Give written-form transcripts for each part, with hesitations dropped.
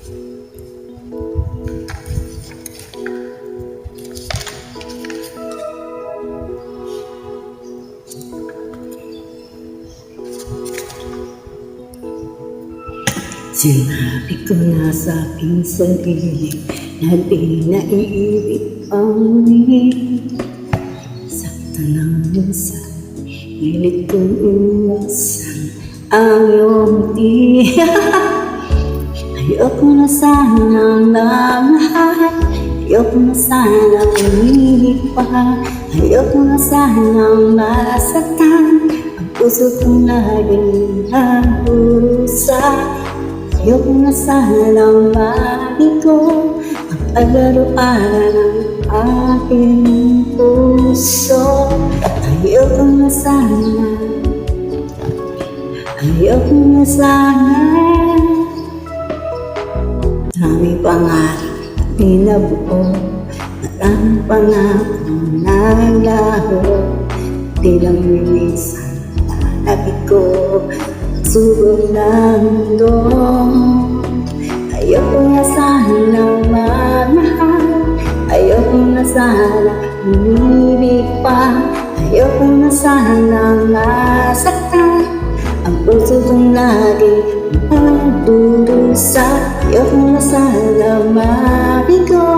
Sinabi ko na sa aking sarili na di naiibig ang muli. Sakta ng minsan, hilig kong iwasan ang iyong di. Ayoko na sanang namahal, ayoko na sanang umilig pa, ayoko na sanang masaktan ang puso kong laging nagdurusa. Ayoko na sanang mabigo ang paglaruan ng aking puso. Ayoko na sana, ayoko na sana. Maraming pangarap at pinabuo, maraming pangako naglaho. Di lang linisan na nabig ko subok ng mundo. Ayoko na sana magmahal, ayoko na sana umibig pa, ayoko na sana masaktan ang puso kong laging nagdurusa. Ayoko na sana mabigo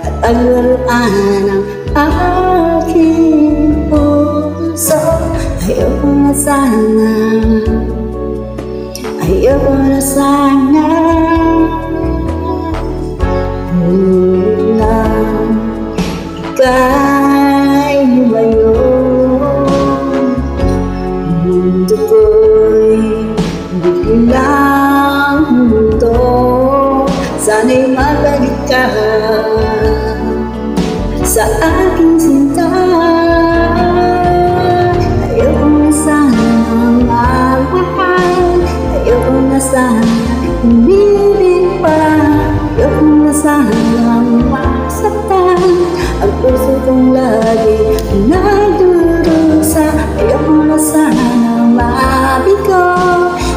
at paglaruan ng aking puso. Ayoko na sana, ayoko na sana. Lang ika'y lumayo, mundo ko'y biglang mundo. Sana'y mabalik ka sa aking sinta. Ayoko na sana magmahal, ayoko na sana umibig pa, ayoko na sana masaktan ang puso kong lagi nagdurusa. Ayoko na sana mabigo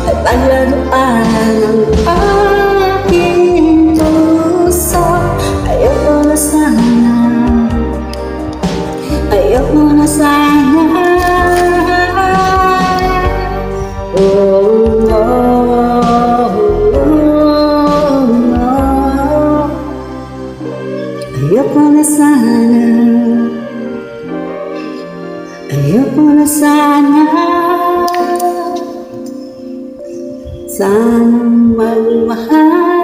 at paglaruan ng aking puso. Ayoko na sana, ayoko na sana. Oh, oh, oh, oh. Ayoko na sana, ayoko na sana. Sanang magmahal,